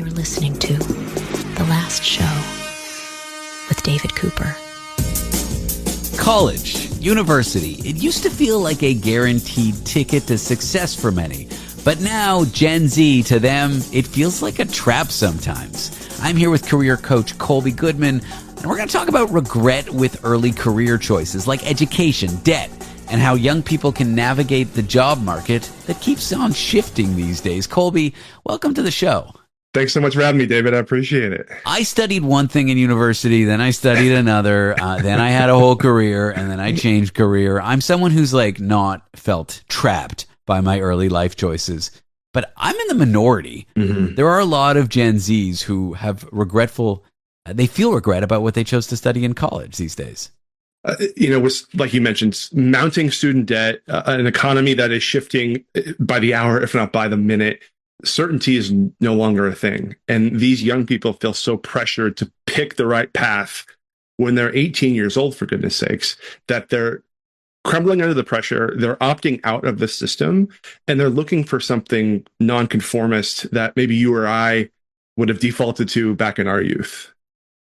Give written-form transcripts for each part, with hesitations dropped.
You're listening to The Last Show with David Cooper. College, university, it used to feel like a guaranteed ticket to success for many. But now, Gen Z, to them, it feels like a trap sometimes. I'm here with career coach Colby Goodman, and we're going to talk about regret with early career choices like education, debt, and how young people can navigate the job market that keeps on shifting these days. Colby, welcome to the show. Thanks so much for having me, David. I appreciate it. I studied one thing in university, then I studied another, then I had a whole career, and then I changed career. I'm someone who's not felt trapped by my early life choices, but I'm in the minority. Mm-hmm. There are a lot of Gen Zs who have they feel regret about what they chose to study in college these days. With, like you mentioned, mounting student debt, an economy that is shifting by the hour, if not by the minute. Certainty is no longer a thing. And these young people feel so pressured to pick the right path when they're 18 years old, for goodness sakes, that they're crumbling under the pressure. They're opting out of the system, and they're looking for something nonconformist that maybe you or I would have defaulted to back in our youth.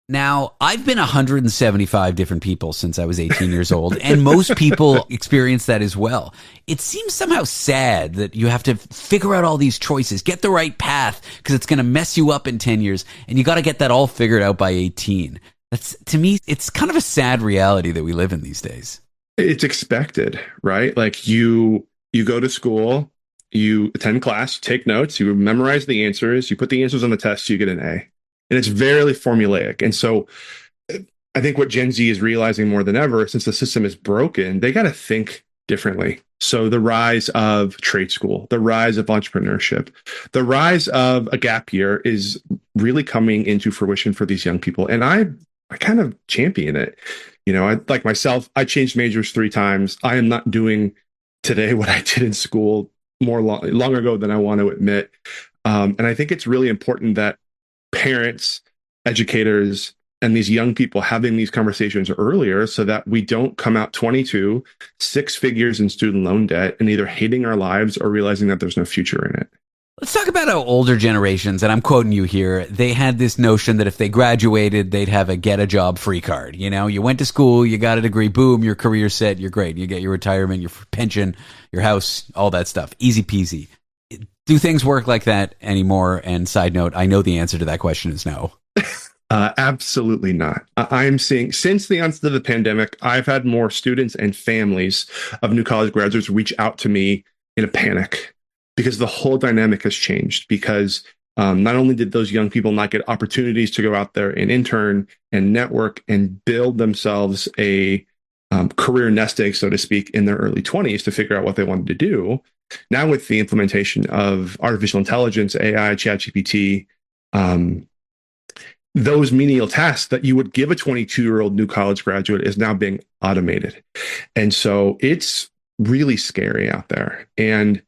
Now, I've been 175 different people since I was 18 years old, and most people experience that as well. It seems somehow sad that you have to figure out all these choices, get the right path, because it's going to mess you up in 10 years, and you got to get that all figured out by 18. To me, it's kind of a sad reality that we live in these days. It's expected, right? Like you go to school, you attend class, take notes, you memorize the answers, you put the answers on the test, you get an A. And it's very formulaic. And so I think what Gen Z is realizing more than ever, since the system is broken, they got to think differently. So the rise of trade school, the rise of entrepreneurship, the rise of a gap year is really coming into fruition for these young people. And I kind of champion it. Like myself, I changed majors 3 times. I am not doing today what I did in school long ago than I want to admit. And I think it's really important that parents, educators, and these young people having these conversations earlier so that we don't come out 22, 6 figures in student loan debt, and either hating our lives or realizing that there's no future in it. Let's talk about how older generations, and I'm quoting you here, they had this notion that if they graduated, they'd have a get a job free card. You went to school, you got a degree, boom, your career's set, you're great. You get your retirement, your pension, your house, all that stuff. Easy peasy. Do things work like that anymore? And side note, I know the answer to that question is no. Absolutely not. I'm seeing, since the onset of the pandemic, I've had more students and families of new college graduates reach out to me in a panic because the whole dynamic has changed. Because not only did those young people not get opportunities to go out there and intern and network and build themselves a career nest egg, so to speak, in their early 20s to figure out what they wanted to do. Now with the implementation of artificial intelligence, AI, ChatGPT, those menial tasks that you would give a 22-year-old new college graduate is now being automated. And so it's really scary out there. And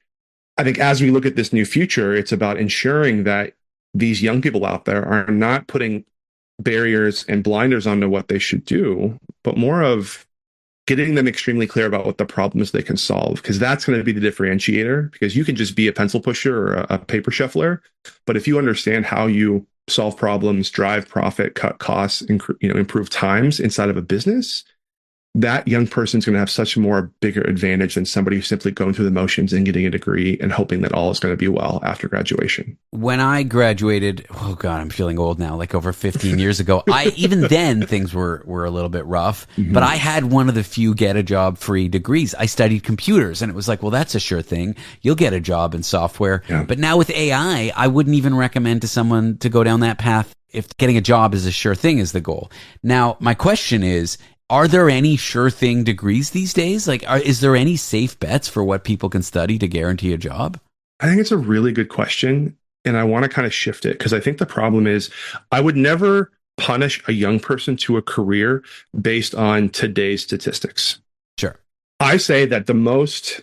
I think as we look at this new future, it's about ensuring that these young people out there are not putting barriers and blinders onto what they should do, but more of getting them extremely clear about what the problems they can solve, because that's going to be the differentiator. Because you can just be a pencil pusher or a paper shuffler, but if you understand how you solve problems, drive profit, cut costs, improve times inside of a business, that young person's going to have such a more bigger advantage than somebody who's simply going through the motions and getting a degree and hoping that all is going to be well after graduation. When I graduated, oh God, I'm feeling old now, like over 15 years ago, even then things were a little bit rough, but I had one of the few get a job free degrees. I studied computers, and it was like, well, that's a sure thing. You'll get a job in software. Yeah. But now with AI, I wouldn't even recommend to someone to go down that path if getting a job is a sure thing is the goal. Now, my question is, are there any sure thing degrees these days? Is there any safe bets for what people can study to guarantee a job? I think it's a really good question. And I want to kind of shift it because I think the problem is I would never punish a young person to a career based on today's statistics. Sure. I say that the most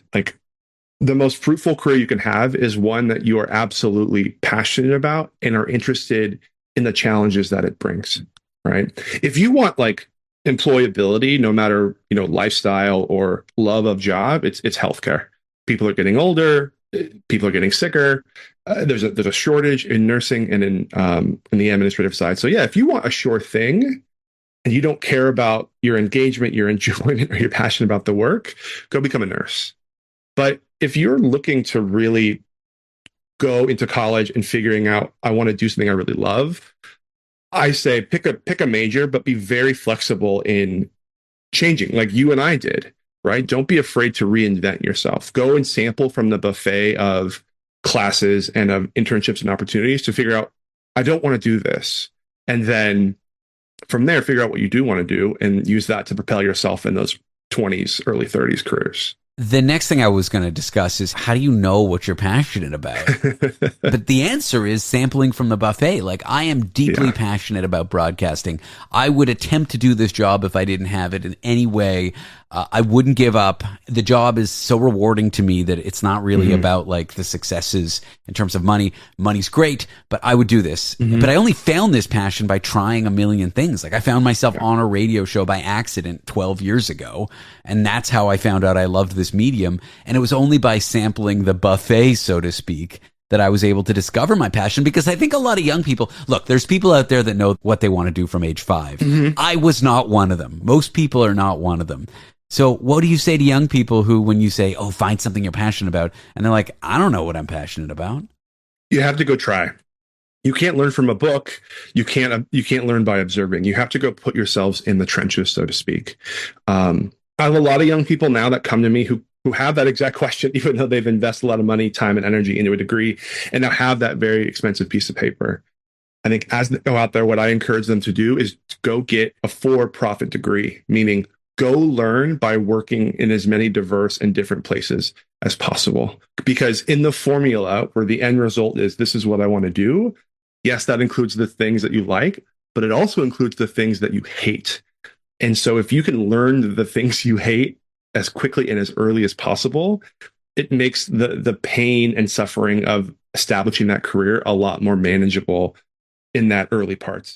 fruitful career you can have is one that you are absolutely passionate about and are interested in the challenges that it brings, right? If you want employability, no matter, lifestyle or love of job, it's healthcare. People are getting older. People are getting sicker. There's a shortage in nursing and in the administrative side. So yeah, if you want a sure thing and you don't care about your engagement, your enjoyment, or you're passionate about the work, go become a nurse. But if you're looking to really go into college and figuring out, I want to do something I really love, I say pick a major, but be very flexible in changing, like you and I did, right? Don't be afraid to reinvent yourself. Go and sample from the buffet of classes and of internships and opportunities to figure out, I don't want to do this. And then from there, figure out what you do want to do and use that to propel yourself in those 20s, early 30s careers. The next thing I was going to discuss is how do you know what you're passionate about? But the answer is sampling from the buffet. Like, I am deeply passionate about broadcasting. I would attempt to do this job if I didn't have it in any way. I wouldn't give up. The job is so rewarding to me that it's not really about like the successes in terms of money. Money's great, but I would do this. But I only found this passion by trying a million things. Like, I found myself on a radio show by accident 12 years ago. And that's how I found out I loved this medium. And it was only by sampling the buffet, so to speak, that I was able to discover my passion, because I think a lot of young people, look, there's people out there that know what they want to do from age 5. I was not one of them. Most people are not one of them. So what do you say to young people who, when you say, oh, find something you're passionate about, and they're like, I don't know what I'm passionate about? You have to go try. You can't learn from a book. You can't learn by observing. You have to go put yourselves in the trenches, so to speak. I have a lot of young people now that come to me who have that exact question, even though they've invested a lot of money, time, and energy into a degree, and now have that very expensive piece of paper. I think as they go out there, what I encourage them to do is to go get a for-profit degree, meaning go learn by working in as many diverse and different places as possible. Because in the formula where the end result is, this is what I want to do, yes, that includes the things that you like, but it also includes the things that you hate. And so if you can learn the things you hate as quickly and as early as possible, it makes the pain and suffering of establishing that career a lot more manageable in that early parts.